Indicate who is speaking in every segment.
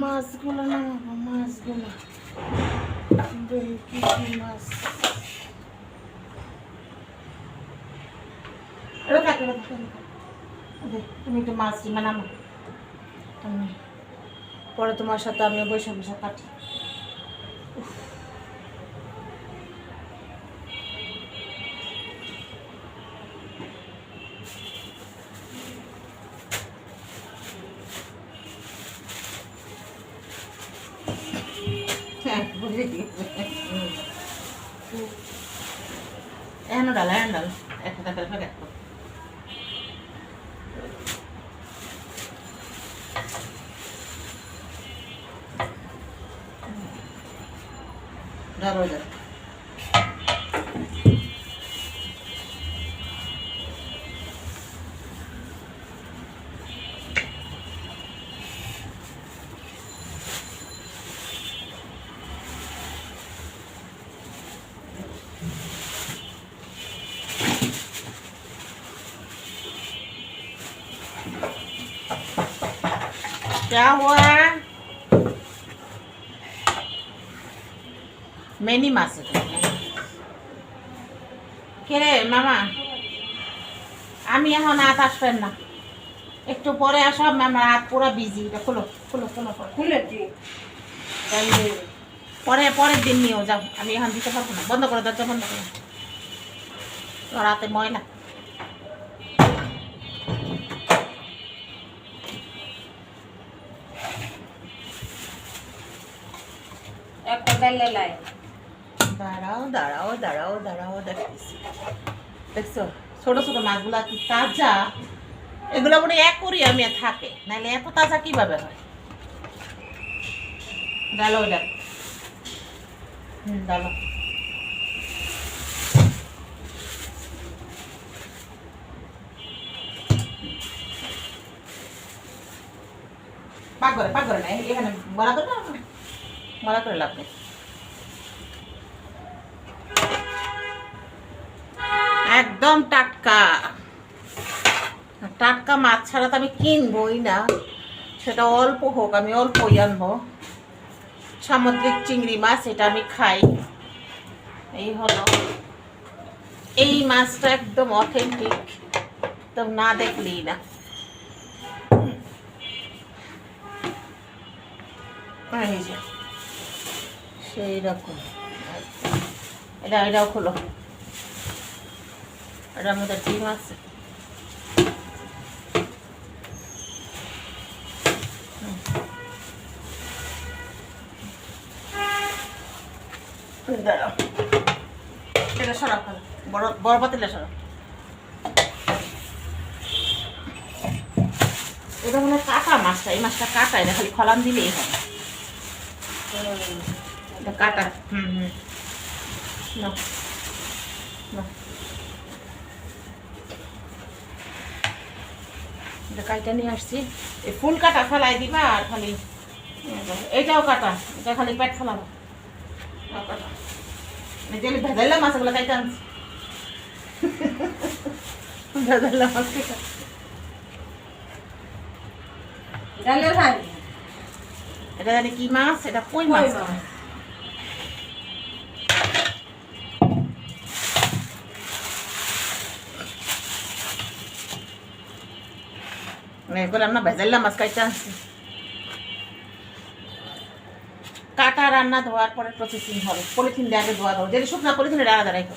Speaker 1: মাছগুলো নামাবো, মাছগুলো দেখি কি কি মাছ। তুমি একটু মাছ নামাও, তুমি পরে তোমার সাথে আমি বসে বসে কাটি। এখনো ডাল একটা ডাল প্যাকেট ডাল হয়ে যাবে। क्या हुआ? मैनी मास কে রে মামা, আমি এখন হাত আসবেন না, একটু পরে আসো। আমার হাত পুরো বিজি। এটা খোলো খোলো খোলো খুলেছি, পরে পরের দিন নিয়েও যাও। আমি এখন দিতে পারবো না। বন্ধ করে দরজা বন্ধ করো, তোর হাতে ময়লা।
Speaker 2: একটা বেলে লাই
Speaker 1: দাঁড়াও দাঁড়াও দাঁড়াও দাঁড়াও, দেখতেছি। দেখছো ছোট ছোট মাছগুলা কি তাজা? এগুলো মনে এক করি আমি থাকে, নাহলে এত তাজা কিভাবে হয়? ডালো ওইটা, ডালো। পাক করে না, এখানে বলা করে না, বলা করে লাভ নেই। একদম টাটকা টাটকা মাছ ছাড়া তো আমি কিনবই না, সেটা অল্প হোক আমি অল্পই আনবো। সামুদ্রিক চিংড়ি মাছ, এটা আমি খাই। এই হলো, এই মাছটা একদম অথেন্টিক, একদম না দেখলেই না। এই যে সেই রকম। এটাও খোলো, এটার মধ্যে ডিম আছে। এটা সরাও, বড় বড় পাতিলে সরাও। এটা মনে হয় কাটা মাছটা, এই মাছটা কাটা, এটা খালি খলান দিলেই হবে। এটা কাটা। নাও, নাও। এটা কাইটা নিয়ে আসছি, এই ফুল কাটা ফেলাই দিবা। আর খালি এইটাও কাটা, এটা খালি পেট ফেলাবো। ভেজাইলাম মাছগুলো কাইটা আনছি, ভেজাইলাম মাছ কাইটা। এটা জানি কি মাছ, এটা কই মাছ। বললাম না ভেজাইলাম মাছ কাইটা আনছি। কাটা রান্না ধোয়ার পরে প্রসেসিং হবে, পলিথিন দিয়ে আগে ধোয়া দেবো, যেটা শুকনা পলিথিনে আলাদা রাখো।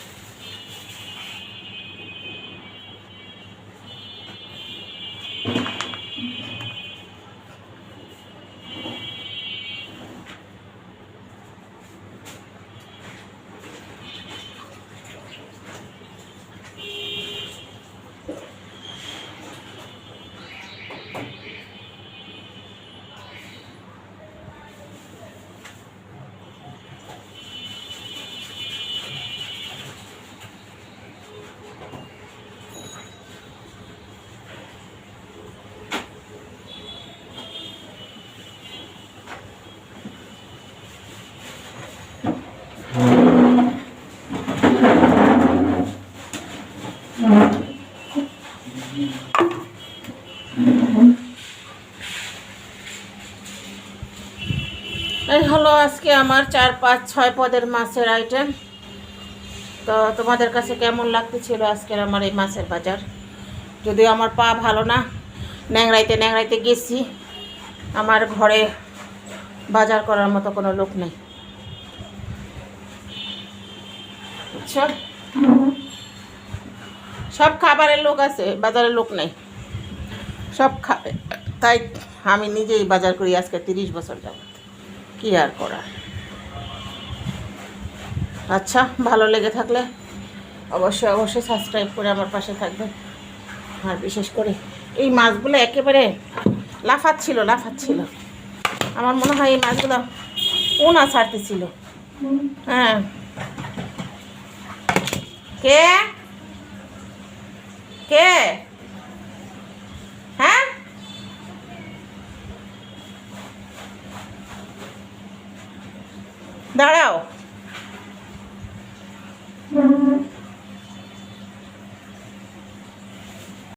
Speaker 1: এই হলো আজকে আমার 4, 5, 6 পদের মাছের আইটেম। তো তোমাদের কাছে কেমন লাগতেছিল আজকের আমার এই মাছের বাজার? যদিও আমার পা ভালো না, ন্যাংরাইতে ন্যাংরাইতে গেছি, আমার ঘরে বাজার করার মতো কোনো লোক নেই, বুঝছো? সব খাবারের লোক আছে, বাজারের লোক নেই, সব খাবে। তাই আমি নিজেই বাজার করি আজকে 30 বছর যাব, কি আর করার। আচ্ছা, ভালো লেগে থাকলে অবশ্যই অবশ্যই সাবস্ক্রাইব করে আমার পাশে থাকবে। আর বিশেষ করে এই মাছগুলো একেবারে লাফাচ্ছিল। আমার মনে হয় এই মাছগুলো পোনা ছাড়তেছিল। হ্যাঁ, কে কে হ্যাঁ, দাঁড়াও।